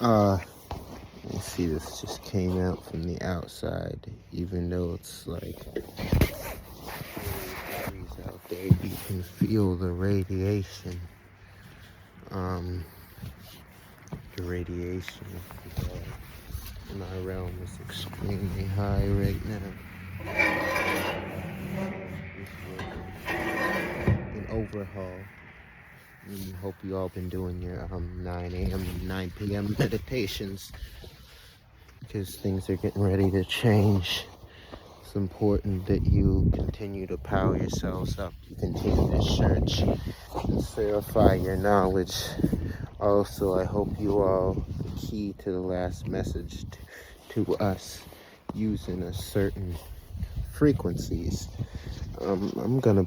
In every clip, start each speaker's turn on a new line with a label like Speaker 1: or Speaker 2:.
Speaker 1: You see, this just came out from the outside, even though it's like 40 degrees out there. You can feel the radiation. The radiation in our realm is extremely high right now. An overhaul. And hope you all been doing your 9 a.m. and 9 p.m. meditations, because things are getting ready to change. It's important that you continue to power yourselves up, continue to search and certify your knowledge. Also, I hope you all, the key to the last message to us, using a certain frequencies. I'm gonna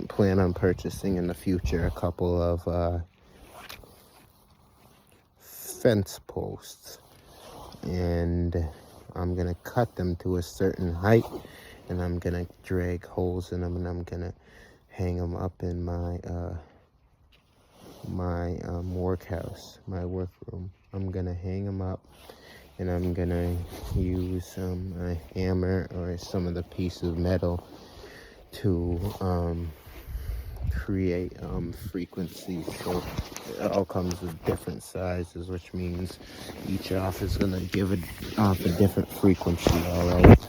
Speaker 1: plan on purchasing in the future a couple of fence posts, and I'm gonna cut them to a certain height, and I'm gonna drag holes in them, and I'm gonna hang them up in my workhouse, my workroom. I'm gonna hang them up, and I'm gonna use a hammer or some of the piece of metal to create frequencies. So it all comes with different sizes, which means each off is gonna give off a different frequency. All right,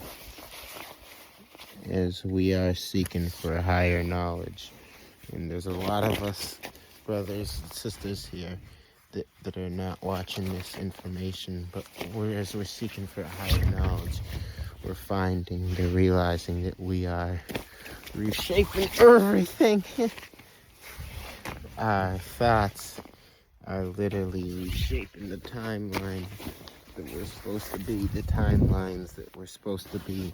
Speaker 1: as we are seeking for higher knowledge, and there's a lot of us brothers and sisters here that are not watching this information, but as we're seeking for higher knowledge, we're realizing that we are reshaping everything. Our thoughts are literally reshaping the timeline that we're supposed to be, the timelines that we're supposed to be.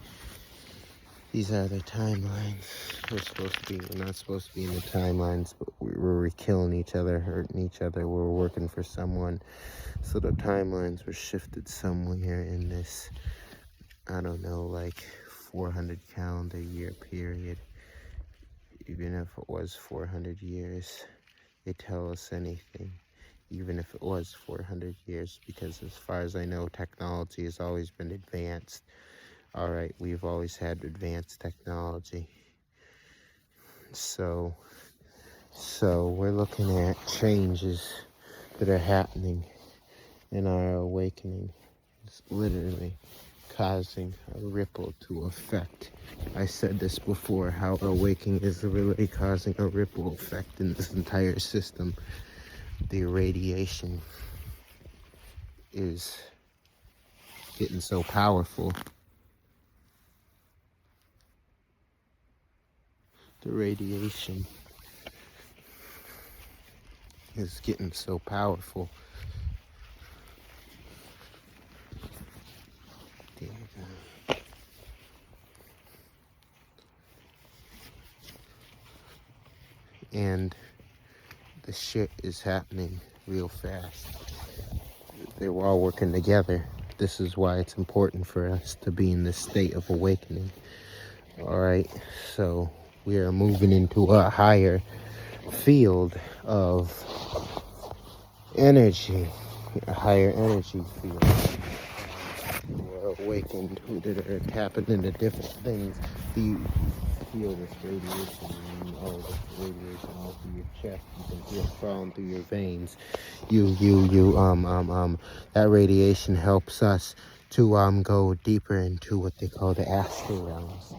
Speaker 1: These are the timelines we're supposed to be. We're not supposed to be in the timelines, but we're killing each other, hurting each other. We're working for someone. So the timelines were shifted somewhere in this, I don't know, like 400 calendar year period. Even if it was 400 years, they tell us anything. Even if it was 400 years, because as far as I know, technology has always been advanced. All right, we've always had advanced technology. So we're looking at changes that are happening in our awakening. It's literally causing a ripple to affect. I said this before, how awakening is really causing a ripple effect in this entire system. The radiation is getting so powerful. The radiation is getting so powerful. And the shit is happening real fast. They're all working together. This is why it's important for us to be in this state of awakening. All right, so we are moving into a higher field of energy, a higher energy field. We're awakened, that are tapping into different things. You feel this radiation, and all this radiation all through your chest. You can feel it falling through your veins. That radiation helps us to go deeper into what they call the astral realms,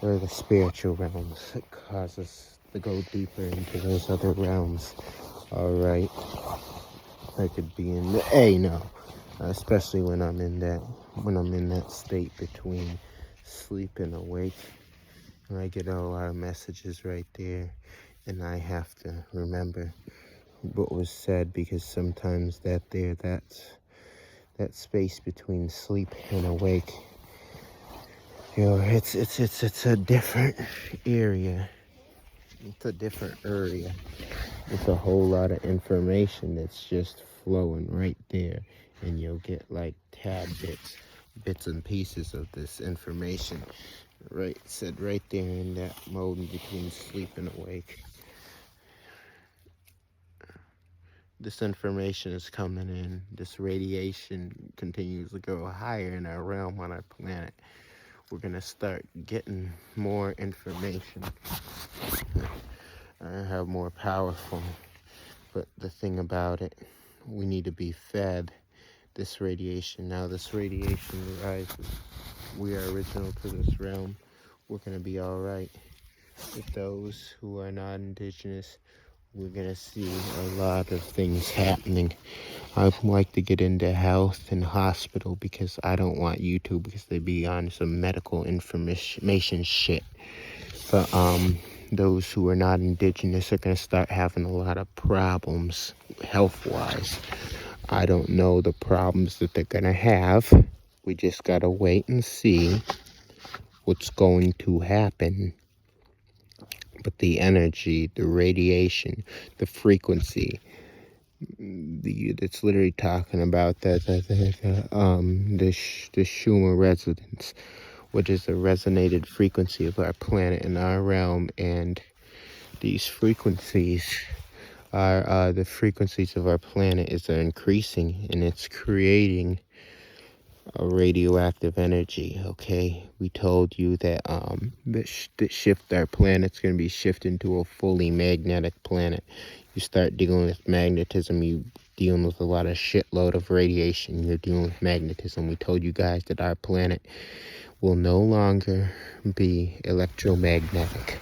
Speaker 1: or the spiritual realms. It causes us to go deeper into those other realms. All right, I could be in the now, especially when I'm in that state between sleep and awake. And I get a lot of messages right there, and I have to remember what was said, because sometimes that space between sleep and awake, it's a different area. It's a different area. It's a whole lot of information that's just flowing right there, and you'll get like tad bits and pieces of this information right there in that mode in between sleep and awake. this information is coming in, this radiation continues to go higher in our realm on our planet, we're going to start getting more information. Have more powerful. But the thing about it, we need to be fed this radiation. Now this radiation rises. We are original to this realm. We're going to be all right. With those who are not indigenous, we're going to see a lot of things happening. I'd like to get into health and hospital because I don't want YouTube because they be on some medical information shit. But those who are not indigenous are going to start having a lot of problems health-wise. I don't know the problems that they're going to have. We just got to wait and see what's going to happen. But the energy, the radiation, the frequency, it's literally talking about the Schumann resonance, which is the resonated frequency of our planet and our realm. And these frequencies are the frequencies of our planet is increasing, and it's creating a radioactive energy. Okay, we told you that that shift our planet's going to be shifting to a fully magnetic planet. You start dealing with magnetism, you dealing with a lot of shitload of radiation. You're dealing with magnetism. We told you guys that our planet will no longer be electromagnetic.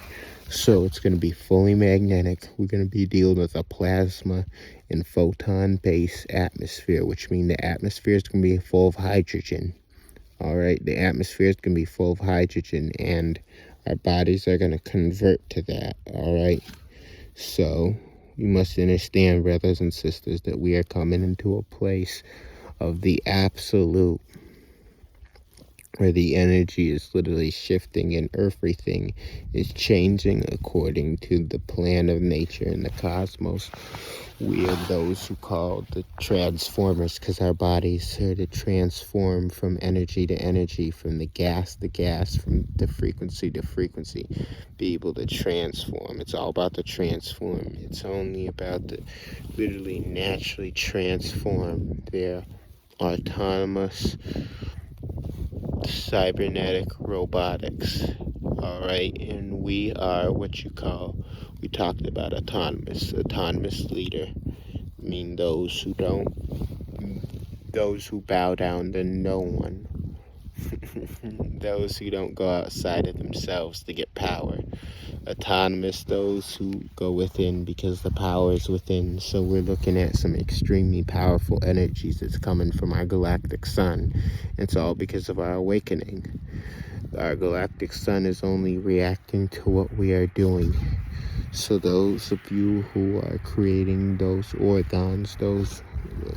Speaker 1: So it's going to be fully magnetic. We're going to be dealing with a plasma and photon-based atmosphere, which means the atmosphere is going to be full of hydrogen. All right, the atmosphere is going to be full of hydrogen, and our bodies are going to convert to that. All right, so you must understand, brothers and sisters, that we are coming into a place of the absolute, where the energy is literally shifting and everything is changing according to the plan of nature and the cosmos. We are those who call the transformers, because our bodies are to transform from energy to energy, from the gas to gas, from the frequency to frequency, be able to transform. It's all about the transform. It's only about the literally naturally transform their autonomous cybernetic robotics. All right, and we are what you call, we talked about autonomous leader. I mean those who bow down to no one. Those who don't go outside of themselves to get power. Autonomous, those who go within because the power is within. So we're looking at some extremely powerful energies that's coming from our galactic sun. It's all because of our awakening. Our galactic sun is only reacting to what we are doing. So those of you who are creating those organs,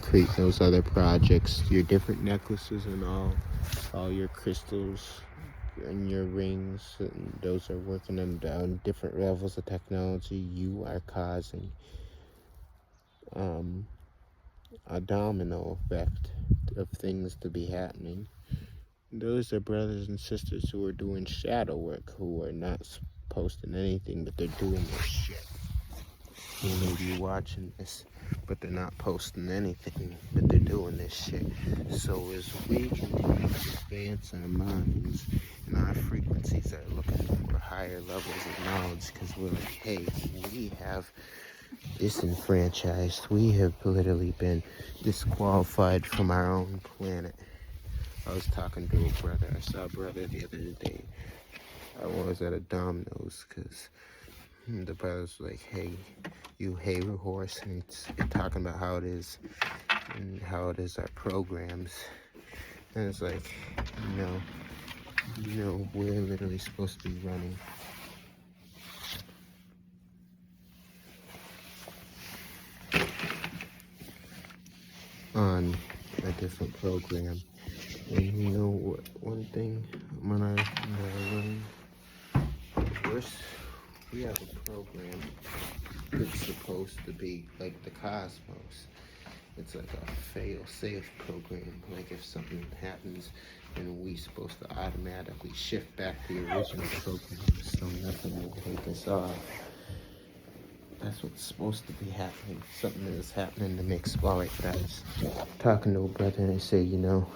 Speaker 1: create those other projects, your different necklaces and all your crystals and your rings, and those are working on different levels of technology, you are causing a domino effect of things to be happening. Those are brothers and sisters who are doing shadow work, who are not posting anything, but they're doing this shit. You may be watching this, but they're not posting anything, but they're doing this shit. So as we continue to advance our minds and our frequencies are looking for higher levels of knowledge, because we're like, hey, we have disenfranchised. We have literally been disqualified from our own planet. I was talking to a brother. I saw a brother the other day. I was at a Domino's because the brother's like, hey, you hater horse, and it's talking about how it is and how it is our programs. And it's like, no, we're literally supposed to be running on a different program. And you know what? One thing I'm gonna learn, we have a program that's supposed to be like the cosmos. It's like a fail-safe program. Like if something happens, then we supposed to automatically shift back to the original program, so nothing will take us off. That's what's supposed to be happening. Something is happening to make squall like that. I was talking to a brother and I say, you know,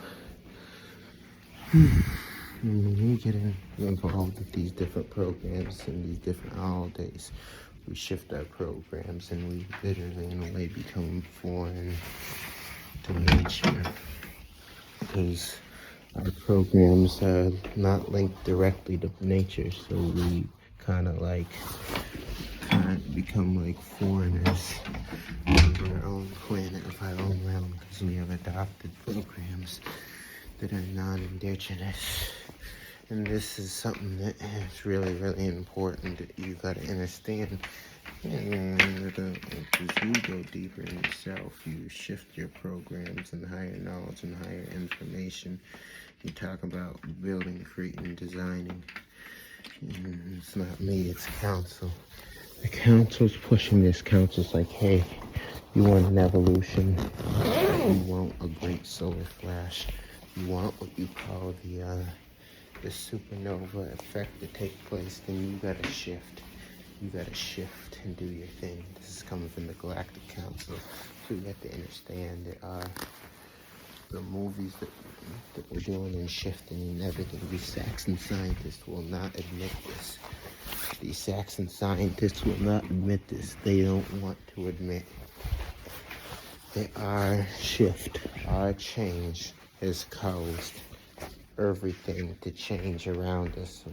Speaker 1: when you get involved with these different programs and these different holidays, we shift our programs and we literally, in a way, become foreign to nature because our programs are not linked directly to nature, so we kind of become like foreigners on our own planet of our own realm because we have adopted programs that are non-indigenous. And this is something that is really, really important that you gotta understand. And as you go deeper in yourself, you shift your programs and higher knowledge and higher information. You talk about building, creating, designing. And it's not me, it's council. The council's pushing this. Council's like, hey, you want an evolution? You want a great solar flash? You want what you call the supernova effect to take place? Then you gotta shift. You gotta shift and do your thing. This is coming from the Galactic Council, so you have to understand that the movies that we're doing and shifting and everything. These Saxon scientists will not admit this. These Saxon scientists will not admit this. They don't want to admit that our shift, our change has caused everything to change around us.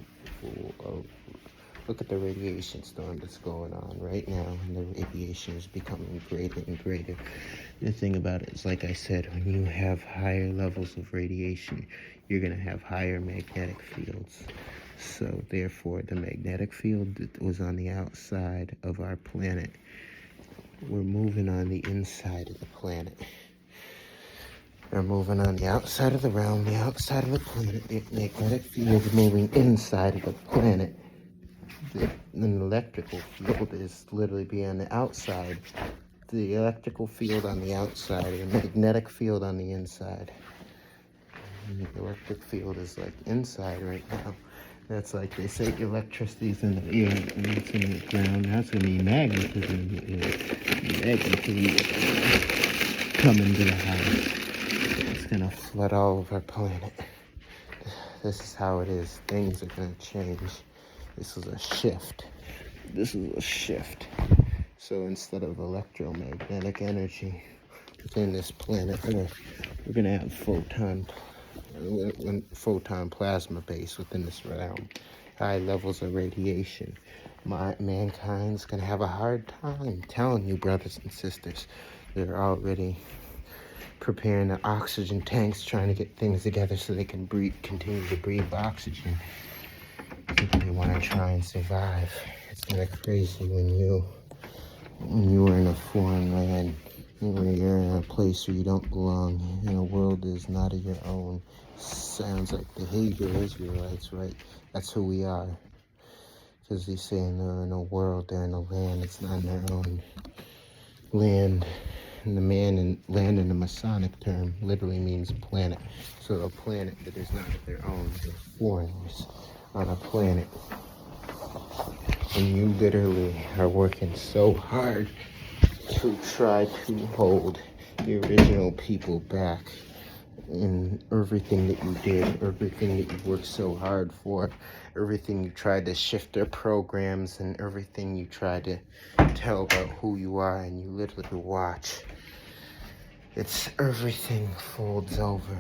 Speaker 1: Look at the radiation storm that's going on right now, and the radiation is becoming greater and greater. The thing about it is, like I said, when you have higher levels of radiation, you're going to have higher magnetic fields. So therefore, the magnetic field that was on the outside of our planet, we're moving on the inside of the planet. We're moving on the outside of the realm, the outside of the planet. The magnetic field is moving inside of the planet. An electrical field is literally be on the outside. The electrical field on the outside, the magnetic field on the inside. And the electric field is like inside right now. That's like they say electricity's in the air and it's in the ground. That's gonna be magnetism. Magnetism coming to the house. It's gonna flood all of our planet. This is how it is. Things are gonna change. This is a shift. This is a shift. So instead of electromagnetic energy within this planet Earth, we're going to have photon plasma base within this realm. High levels of radiation. Mankind's going to have a hard time telling you, brothers and sisters. They're already preparing the oxygen tanks, trying to get things together so they can continue to breathe oxygen. They want to try and survive. It's kind of crazy when you are in a foreign land, when you're in a place where you don't belong, in a world that is not of your own. Sounds like the Hebrew Israelites, right? That's who we are. Because they say they're in a world, they're in a land, it's not in their own land. And land in the Masonic term literally means planet. So a planet that is not of their own, they're foreigners on a planet. And you literally are working so hard to try to hold the original people back in everything that you did, everything that you worked so hard for, everything you tried to shift their programs, and everything you tried to tell about who you are, and you literally watch. It's everything folds over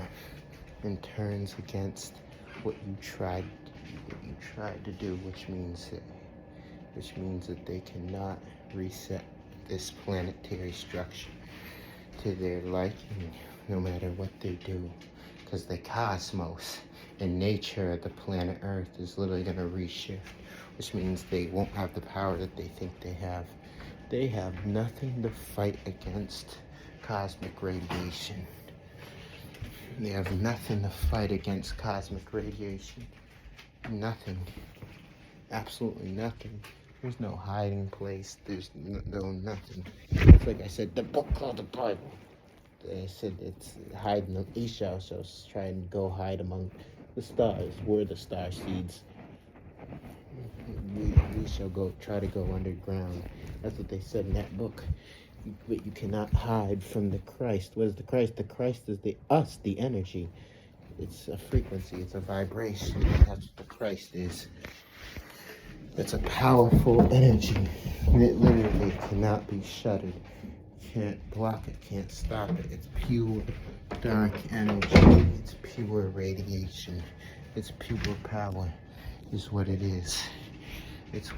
Speaker 1: and turns against what you tried to do, which means that they cannot reset this planetary structure to their liking, no matter what they do, because the cosmos and nature of the planet Earth is literally going to reshift, which means they won't have the power that they think they have. They have nothing to fight against cosmic radiation. They have nothing to fight against cosmic radiation. Nothing. Absolutely nothing. There's no hiding place. There's no nothing. It's like I said, the book called the Bible. They said it's hiding. Esau shall try and go hide among the stars. We're the star seeds. we shall try to go underground. That's what they said in that book. But you cannot hide from the Christ. What is the Christ? The Christ is the energy. It's a frequency, it's a vibration. That's what the Christ is. It's a powerful energy. It literally cannot be shuttered. Can't block it, can't stop it. It's pure dark energy. It's pure radiation. It's pure power is what it is. This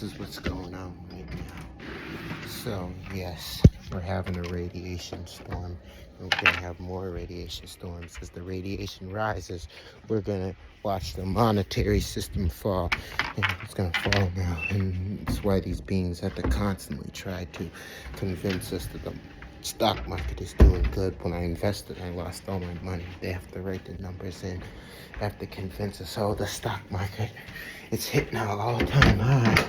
Speaker 1: is what's going on right now. So yes, we're having a radiation storm. And we're gonna have more radiation storms. As the radiation rises, we're gonna watch the monetary system fall. And it's gonna fall now. And it's why these beings have to constantly try to convince us that the stock market is doing good. When I invested, I lost all my money. They have to write the numbers in. They have to convince us, oh, the stock market, it's hitting our all-time high.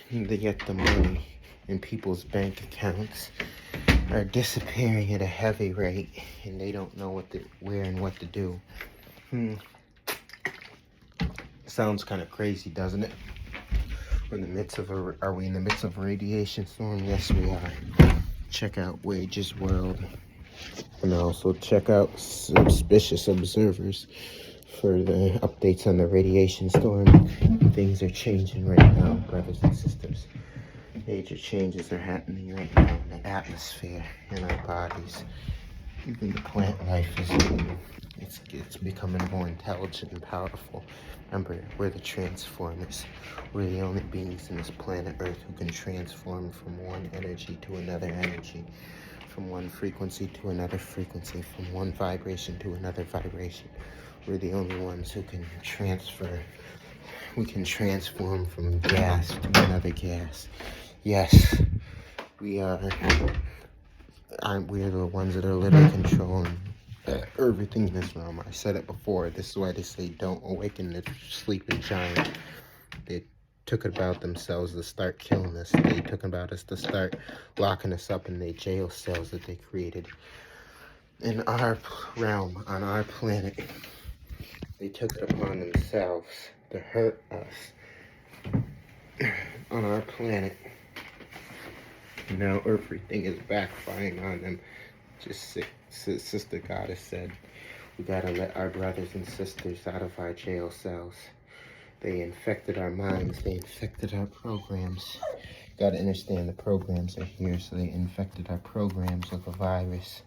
Speaker 1: They get the money in people's bank accounts are disappearing at a heavy rate, and they don't know where and what to do. Sounds kind of crazy, doesn't it? Are we in the midst of a radiation storm? Yes, we are. Check out Wages World, and also check out Suspicious Observers for the updates on the radiation storm. Things are changing right now, brothers and sisters. Major changes are happening right now in the atmosphere, in our bodies. Even the plant life it's becoming more intelligent and powerful. Remember, we're the transformers. We're the only beings in this planet Earth who can transform from one energy to another energy, from one frequency to another frequency, from one vibration to another vibration. We're the only ones who can transfer. We can transform from gas to another gas. Yes, we are the ones that are literally controlling everything in this realm. I said it before. This is why they say don't awaken the sleeping giant. They took it about themselves to start killing us. They took it about us to start locking us up in the jail cells that they created in our realm, on our planet. They took it upon themselves to hurt us on our planet. Now everything is backfiring on them. Just Sister Goddess said, we gotta let our brothers and sisters out of our jail cells. They infected our minds. They infected our programs. Gotta understand the programs are here, so they infected our programs with a virus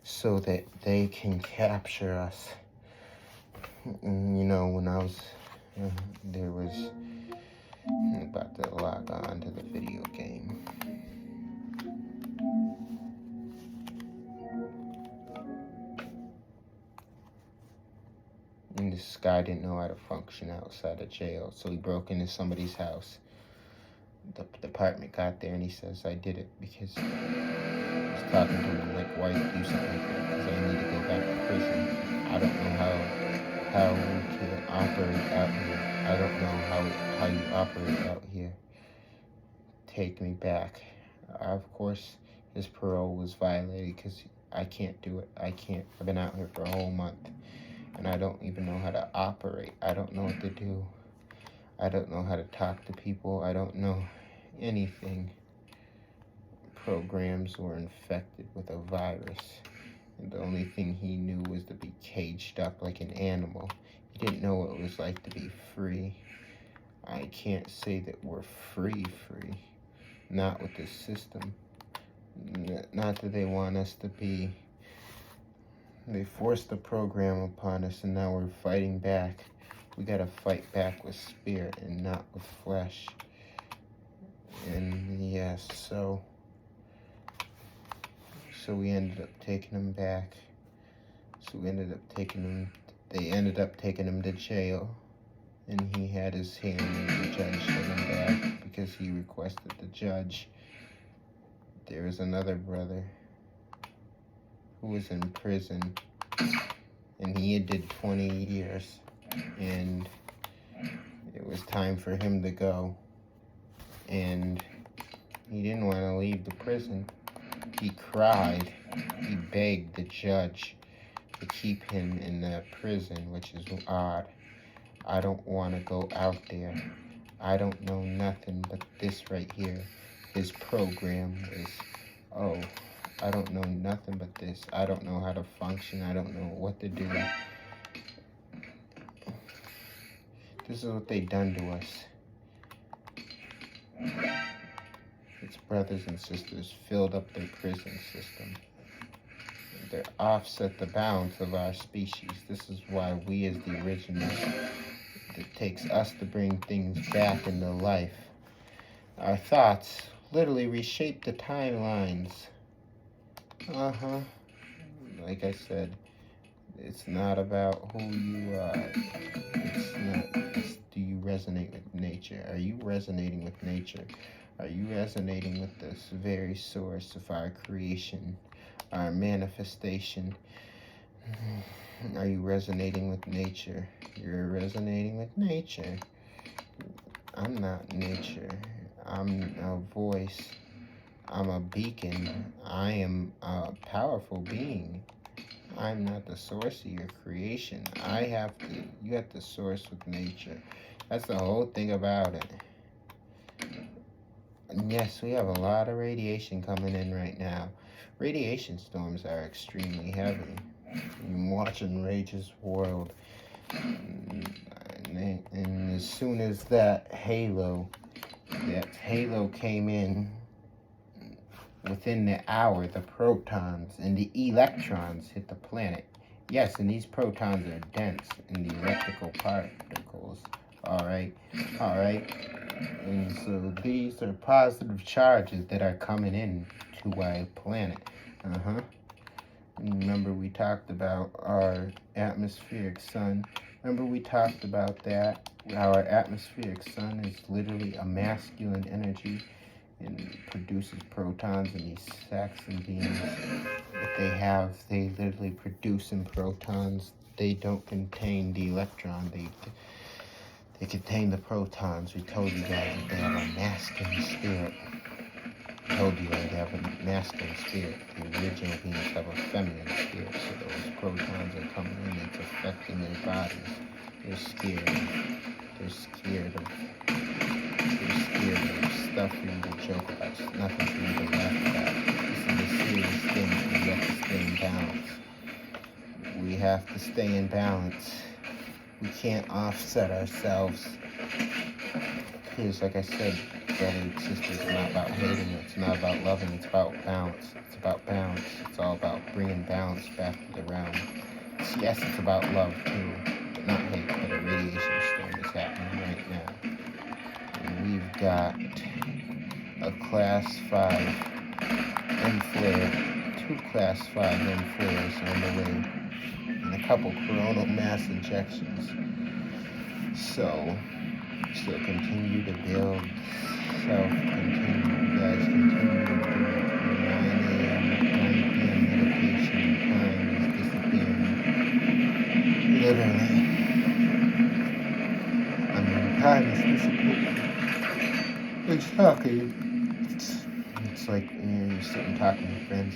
Speaker 1: so that they can capture us. You know, when I was, I'm about to log on to the video game. And this guy didn't know how to function outside of jail, so he broke into somebody's house. The department got there and he says, I did it because I was talking to him like, why did you do something like that? Because I need to go back to prison. I don't know how to operate out here. I don't know how you operate out here. Take me back. Of course, his parole was violated because I can't do it. I've been out here for a whole month. And I don't even know how to operate. I don't know what to do. I don't know how to talk to people. I don't know anything. Programs were infected with a virus. And the only thing he knew was to be caged up like an animal. He didn't know what it was like to be free. I can't say that we're free. Not with this system. Not that they want us to be. They forced the program upon us, and now we're fighting back. We gotta fight back with spirit and not with flesh. And yes, so we ended up taking him back. They ended up taking him to jail, and he had his hand, and the judge took him back because he requested the judge. There was another brother who was in prison, and he did 20 years, and it was time for him to go, and he didn't want to leave the prison. He cried, he begged the judge to keep him in that prison, which is odd. I don't want to go out there. I don't know nothing but this right here. His program is, oh, I don't know nothing but this. I don't know how to function. I don't know what to do. This is what they done to us. Its brothers and sisters filled up their prison system. They offset the bounds of our species. This is why we as the originals, it takes us to bring things back into life. Our thoughts literally reshape the timelines. Like I said, it's not about who you are. Do you resonate with nature? Are you resonating with nature? Are you resonating with this very source of our creation, our manifestation? Are you resonating with nature? You're resonating with nature. I'm not nature. I'm a voice. I'm a beacon. I am a powerful being. I'm not the source of your creation. You have to source with nature. That's the whole thing about it. And yes, we have a lot of radiation coming in right now. Radiation storms are extremely heavy. I'm watching Rage's World. And as soon as that halo came in, within the hour, the protons and the electrons hit the planet. Yes, and these protons are dense in the electrical particles. Alright? And so these are positive charges that are coming in to our planet. Remember we talked about our atmospheric sun. Remember we talked about that? Our atmospheric sun is literally a masculine energy and produces protons, and these Saxon beings that they literally produce in protons. They don't contain the electron. They contain the protons. We told you guys that they have a masculine spirit. I told you that they have a masculine spirit. The original beings have a feminine spirit. So those protons are coming in. It's affecting their bodies. They're scared. They're scared of stuff for you to joke about. It's nothing for you to laugh about. This is a serious thing. We have to stay in balance. We have to stay in balance. We can't offset ourselves. Because like I said, brother and sister, it's not about hating, it's not about loving, it's about balance. It's about balance. It's all about bringing balance back to the realm. Yes, it's about love too, but not hate. But a radiation storm is happening right now. And we've got a class 5 M flare, 2 class 5 M flares on the way, and a couple coronal mass injections. So continue to build self, you guys continue to do it. 9 a.m., 9 p.m. meditation time is disappearing. Literally. I mean, time is disappearing. It's shocking. It's like, you're sitting talking to friends,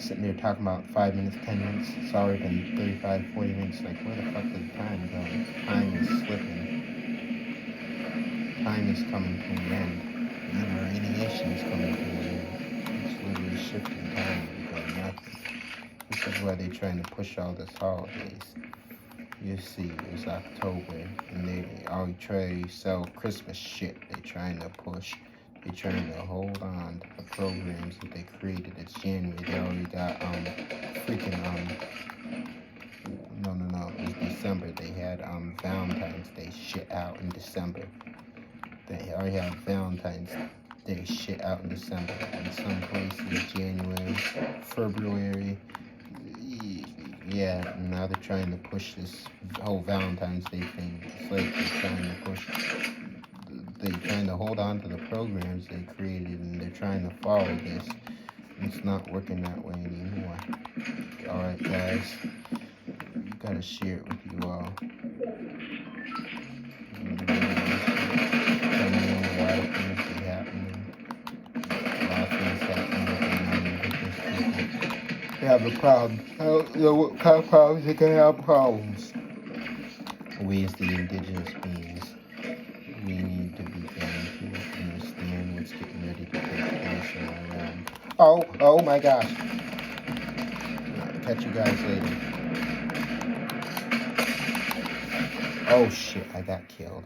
Speaker 1: sitting there talking about 5 minutes, 10 minutes. It's already been 35, 40 minutes. Like, where the fuck did the time go? Time is slipping. Time is coming to an end. And our radiation is coming to an end. It's literally shifting time to go nothing. This is why they're trying to push all this holidays. You see, it's October, and they all try to sell Christmas shit. They're trying to push. They're trying to hold on to the programs that they created. It's January. They already got no, it was December. They had Valentine's Day shit out in December. They already have Valentine's Day shit out in December. In some places, January, February. Yeah, now they're trying to push this whole Valentine's Day thing. It's like they're trying to hold on to the programs they created, and they're trying to follow this. It's not working that way anymore. Alright, guys. You gotta share it with you all. They have a problem. I don't know what kind of problems they're gonna have problems. we as the indigenous beings, we need to begin to understand what's getting ready to take place in our realm. Oh my gosh. Catch you guys later. Oh shit, I got killed.